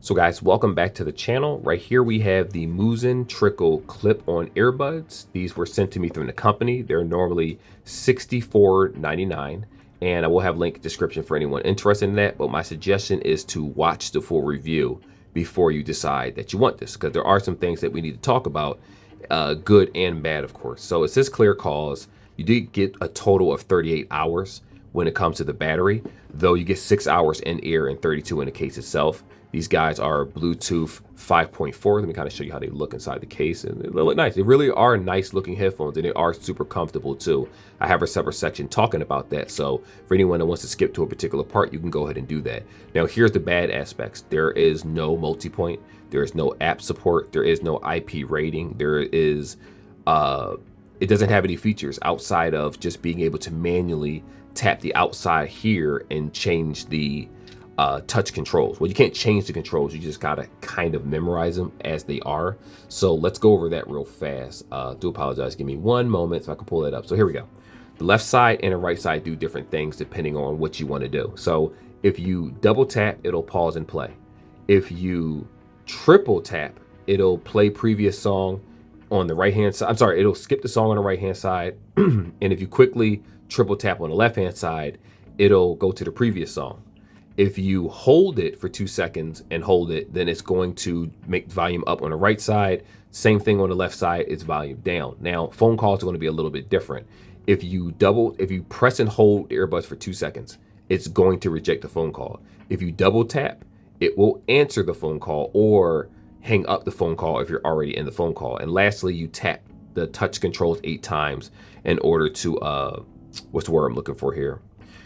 So guys, welcome back to the channel. Right here we have the Muzen Trickle clip-on earbuds. These were sent to me from the company. They're normally $64.99, and I will have a link description for anyone interested in that, but my suggestion is to watch the full review before you decide that you want this, because there are some things that we need to talk about, good and bad, of course. So it says clear calls. You did get a total of 38 hours when it comes to the battery, though you get 6 hours in ear and 32 in the case itself. These guys are Bluetooth 5.4. Let me kind of show you how they look inside the case, and they look nice. They really are nice looking headphones, and they are super comfortable too. I have a separate section talking about that, so for anyone that wants to skip to a particular part, you can go ahead and do that. Now here's the bad aspects. There is no multi-point, there is no app support, there is no IP rating, there is it doesn't have any features outside of just being able to manually tap the outside here and change the touch controls. Well, you can't change the controls, you just gotta kind of memorize them as they are. So let's go over that real fast. Do apologize, give me one moment so I can pull that up. So here we go. The left side and the right side do different things depending on what you want to do. So if you double tap, it'll pause and play. If you triple tap, it'll play previous song on the right hand side. I'm sorry, it'll skip the song on the right hand side. And if you quickly triple tap on the left hand side, it'll go to the previous song. If you hold it for 2 seconds and hold it, then it's going to make volume up on the right side. Same thing on the left side, it's volume down. Now, phone calls are going to be a little bit different. If you press and hold the earbuds for 2 seconds, it's going to reject the phone call. If you double tap, it will answer the phone call or hang up the phone call if you're already in the phone call. And lastly, you tap the touch controls 8 times in order to, what's the word I'm looking for here?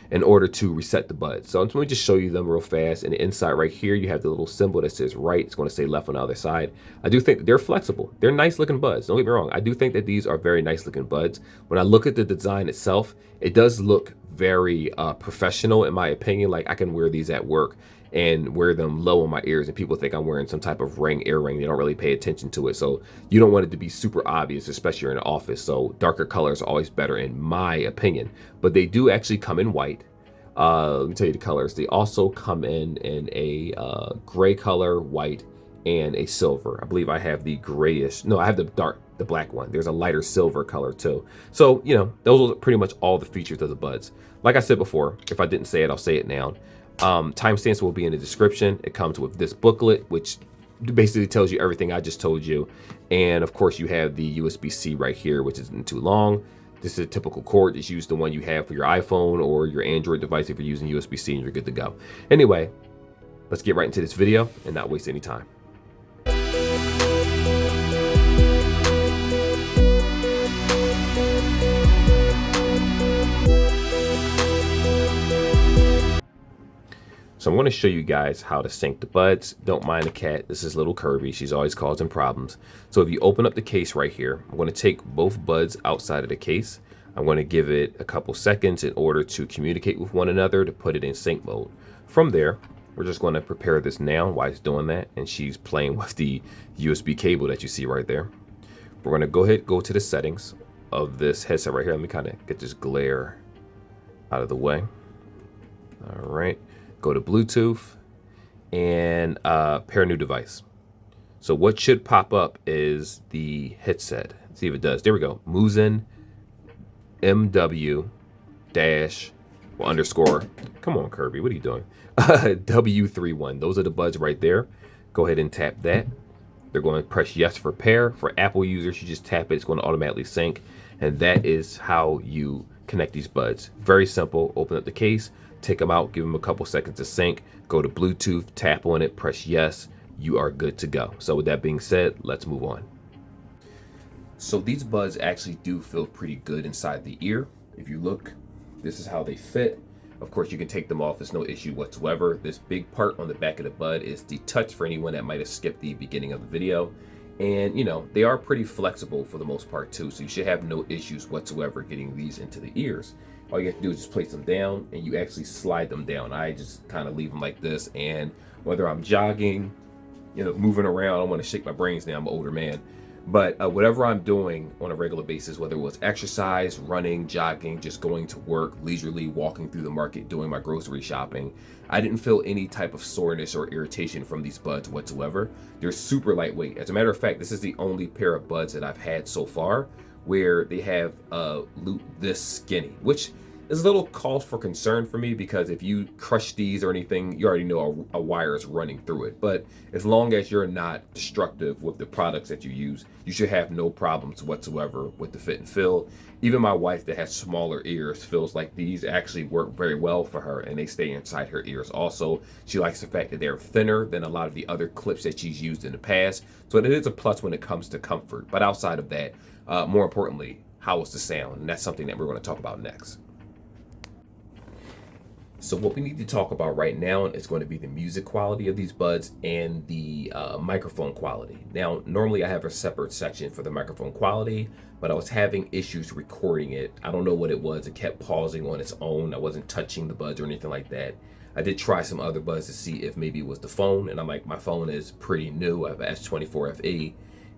In order to reset the buds. So let me just show you them real fast. And the inside right here, you have the little symbol that says right. It's going to say left on the other side. I do think that they're flexible. They're nice looking buds. Don't get me wrong. I do think that these are very nice looking buds. When I look at the design itself, it does look very professional in my opinion. Like I can wear these at work and wear them low on my ears and people think I'm wearing some type of ear ring. They don't really pay attention to it. So you don't want it to be super obvious, especially in an office. So darker colors are always better in my opinion, but they do actually come in white. Let me tell you the colors. They also come in a gray color, white, and a silver. I believe I have the grayish. No, I have the black one. There's a lighter silver color too. So, you know, those are pretty much all the features of the buds. Like I said before, if I didn't say it, I'll say it now. Timestamps will be in the description. It comes with this booklet, which basically tells you everything I just told you. And of course, you have the USB-C right here, which isn't too long. This is a typical cord. Just use the one you have for your iPhone or your Android device if you're using USB-C and you're good to go. Anyway, let's get right into this video and not waste any time. So I'm going to show you guys how to sync the buds. Don't mind the cat. This is little Kirby. She's always causing problems. So if you open up the case right here, I'm going to take both buds outside of the case. I'm going to give it a couple seconds in order to communicate with one another to put it in sync mode. From there, we're just going to prepare this now while it's doing that. And she's playing with the USB cable that you see right there. We're going to go to the settings of this headset right here. Let me kind of get this glare out of the way. All right. Go to Bluetooth and pair new device. So what should pop up is the headset. Let's see if it does. There we go. Muzen MW dash underscore. Come on, Kirby. What are you doing? W31. Those are the buds right there. Go ahead and tap that. They're going to press yes for pair. For Apple users, you just tap it. It's going to automatically sync. And that is how you connect these buds. Very simple. Open up the case. Take them out, give them a couple seconds to sync, go to Bluetooth, tap on it, press yes, you are good to go. So with that being said, let's move on. So these buds actually do feel pretty good inside the ear. If you look, this is how they fit. Of course, you can take them off, it's no issue whatsoever. This big part on the back of the bud is the touch for anyone that might have skipped the beginning of the video. And you know, they are pretty flexible for the most part too, so you should have no issues whatsoever getting these into the ears. All you have to do is just place them down and you actually slide them down. I just kind of leave them like this, and whether I'm jogging, you know, moving around, I don't want to shake my brains now, I'm an older man. But whatever I'm doing on a regular basis, whether it was exercise, running, jogging, just going to work, leisurely walking through the market, doing my grocery shopping, I didn't feel any type of soreness or irritation from these buds whatsoever. They're super lightweight. As a matter of fact, this is the only pair of buds that I've had so far where they have loop this skinny, which is a little cause for concern for me, because if you crush these or anything, you already know a wire is running through it. But as long as you're not destructive with the products that you use, you should have no problems whatsoever with the fit and feel. Even my wife that has smaller ears feels like these actually work very well for her, and they stay inside her ears also. She likes the fact that they're thinner than a lot of the other clips that she's used in the past. So it is a plus when it comes to comfort. But outside of that, more importantly, how is the sound? And that's something that we're going to talk about next. So what we need to talk about right now is going to be the music quality of these buds and the microphone quality. Now, normally I have a separate section for the microphone quality, but I was having issues recording it. I don't know what it was. It kept pausing on its own. I wasn't touching the buds or anything like that. I did try some other buds to see if maybe it was the phone, and I'm like, my phone is pretty new. I have an S24 FE,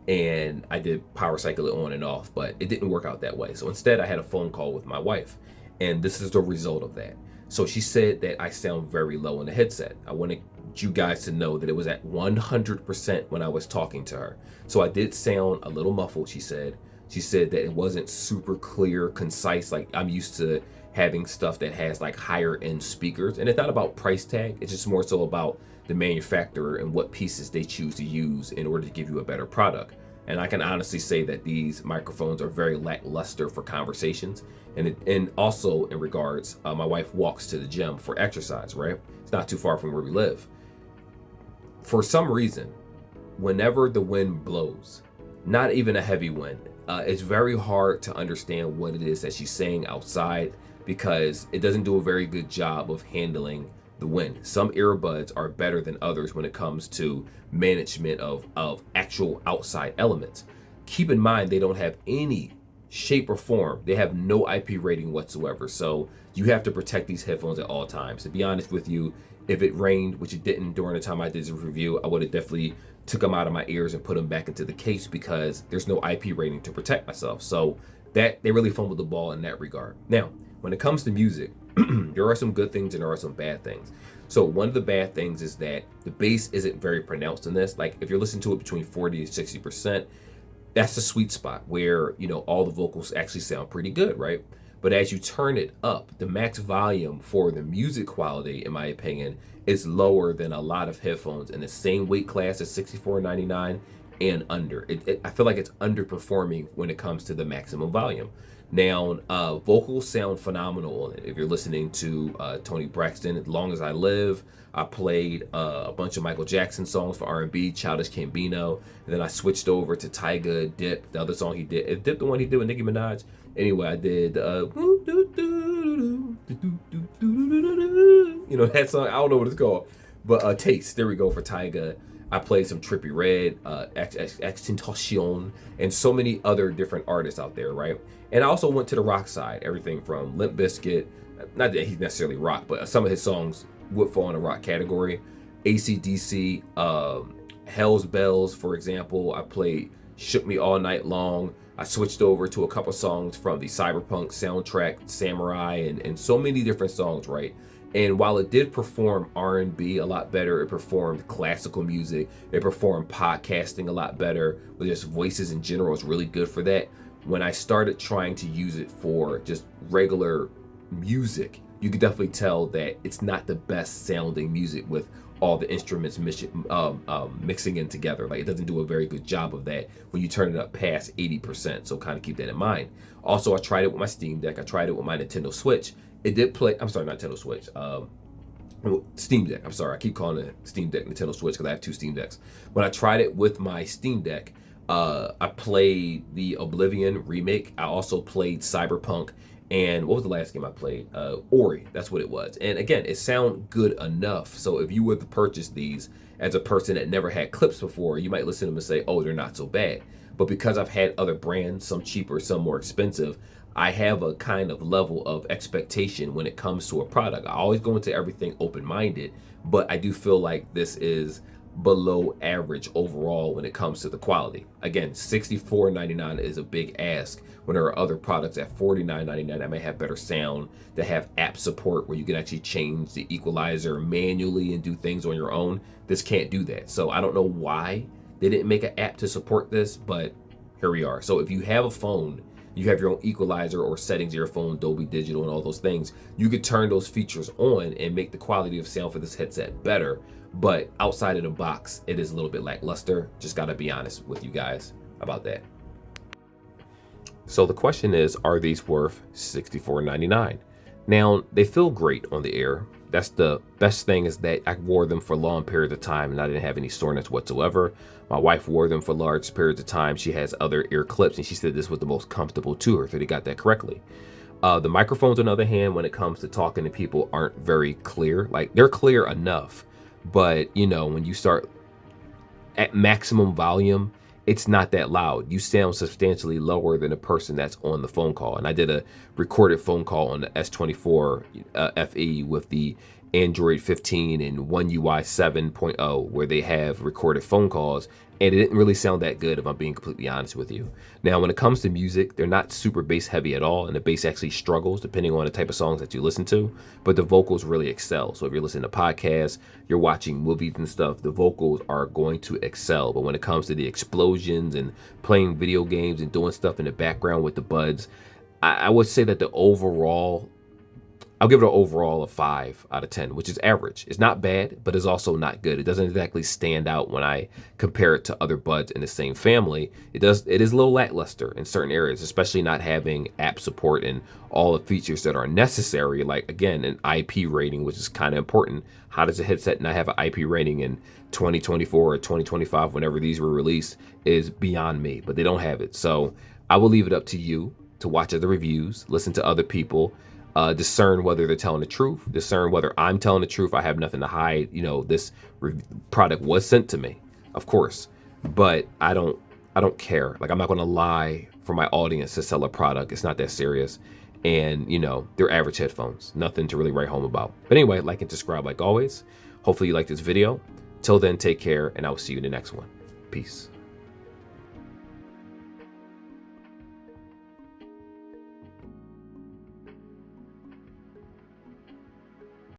and I did power cycle it on and off, but it didn't work out that way. So instead, I had a phone call with my wife, and this is the result of that. So she said that I sound very low in the headset. I wanted you guys to know that it was at 100% when I was talking to her. So I did sound a little muffled, she said. She said that it wasn't super clear, concise, like I'm used to having stuff that has like higher end speakers. And it's not about price tag, it's just more so about the manufacturer and what pieces they choose to use in order to give you a better product. And I can honestly say that these microphones are very lackluster for conversations. And also in regards, my wife walks to the gym for exercise, right? It's not too far from where we live. For some reason, whenever the wind blows, not even a heavy wind, it's very hard to understand what it is that she's saying outside, because it doesn't do a very good job of handling the wind. Some earbuds are better than others when it comes to management of actual outside elements. Keep in mind, they don't have any shape or form. They have no IP rating whatsoever. So you have to protect these headphones at all times. To be honest with you, if it rained, which it didn't during the time I did this review, I would have definitely took them out of my ears and put them back into the case, because there's no IP rating to protect myself. So that they really fumbled the ball in that regard. Now, when it comes to music, there are some good things and there are some bad things. So one of the bad things is that the bass isn't very pronounced in this. Like if you're listening to it between 40 and 60%, that's the sweet spot where, you know, all the vocals actually sound pretty good, right? But as you turn it up, the max volume for the music quality, in my opinion, is lower than a lot of headphones in the same weight class as $64.99 and under. I feel like it's underperforming when it comes to the maximum volume. Now, vocals sound phenomenal on it. If you're listening to Tony Braxton, As Long As I Live, I played a bunch of Michael Jackson songs for R&B, Childish Gambino, and then I switched over to Tyga, Dip, the other song he did. Dip, the one he did with Nicki Minaj. Anyway, I did, you know, that song, I don't know what it's called, but Taste, there we go, for Tyga. I played some Trippie Redd, Extinction, and so many other different artists out there, right? And I also went to the rock side, everything from Limp Bizkit, not that he's necessarily rock, but some of his songs would fall in the rock category. AC/DC, Hell's Bells, for example. I played Shook Me All Night Long. I switched over to a couple songs from the Cyberpunk soundtrack, Samurai, and so many different songs, right? And while it did perform R&B a lot better, it performed classical music, it performed podcasting a lot better, with just voices in general is really good for that. When I started trying to use it for just regular music, you could definitely tell that it's not the best sounding music with all the instruments mixing in together. Like, it doesn't do a very good job of that when you turn it up past 80%. So kind of keep that in mind. Also, I tried it with my Steam Deck. I tried it with my Nintendo Switch. It did play, I'm sorry, not Nintendo Switch. Steam Deck. I'm sorry, I keep calling it Steam Deck, Nintendo Switch, because I have two Steam Decks. When I tried it with my Steam Deck, I played the Oblivion remake. I also played Cyberpunk, and what was the last game I played? Ori, that's what it was. And again, it sounded good enough. So if you were to purchase these as a person that never had clips before, you might listen to them and say, oh, they're not so bad. But because I've had other brands, some cheaper, some more expensive, I have a kind of level of expectation when it comes to a product. I always go into everything open-minded, but I do feel like this is below average overall when it comes to the quality. Again, $64.99 is a big ask when there are other products at $49.99 that may have better sound, that have app support where you can actually change the equalizer manually and do things on your own. This can't do that. So I don't know why they didn't make an app to support this, but here we are. So if you have a phone, you have your own equalizer or settings of your phone, Dolby Digital and all those things, you could turn those features on and make the quality of sound for this headset better. But outside of the box, it is a little bit lackluster. Just gotta be honest with you guys about that. So the question is, are these worth $64.99? Now, they feel great on the ear. That's the best thing, is that I wore them for long periods of time and I didn't have any soreness whatsoever. My wife wore them for large periods of time. She has other ear clips and she said this was the most comfortable to her, so they got that correctly. The microphones, on the other hand, when it comes to talking to people, aren't very clear. Like, they're clear enough, but you know, when you start at maximum volume, it's not that loud. You sound substantially lower than a person that's on the phone call. And I did a recorded phone call on the S24 FE with the Android 15 and One UI 7.0, where they have recorded phone calls, and it didn't really sound that good, if I'm being completely honest with you. Now, when it comes to music, they're not super bass heavy at all, and the bass actually struggles depending on the type of songs that you listen to, but the vocals really excel. So if you're listening to podcasts, you're watching movies and stuff, the vocals are going to excel. But when it comes to the explosions and playing video games and doing stuff in the background with the buds, I would say that I'll give it an overall of 5 out of 10, which is average. It's not bad, but it's also not good. It doesn't exactly stand out when I compare it to other buds in the same family. It is a little lackluster in certain areas, especially not having app support and all the features that are necessary. Like, again, an IP rating, which is kind of important. How does a headset not have an IP rating in 2024 or 2025, whenever these were released, is beyond me, but they don't have it. So I will leave it up to you to watch other reviews, listen to other people, discern whether they're telling the truth, discern whether I'm telling the truth. I have nothing to hide. You know, this product was sent to me, of course, but I don't care. Like, I'm not going to lie for my audience to sell a product. It's not that serious. And, you know, they're average headphones, nothing to really write home about. But anyway, like and subscribe like always. Hopefully you like this video. Till then, take care, and I will see you in the next one. Peace.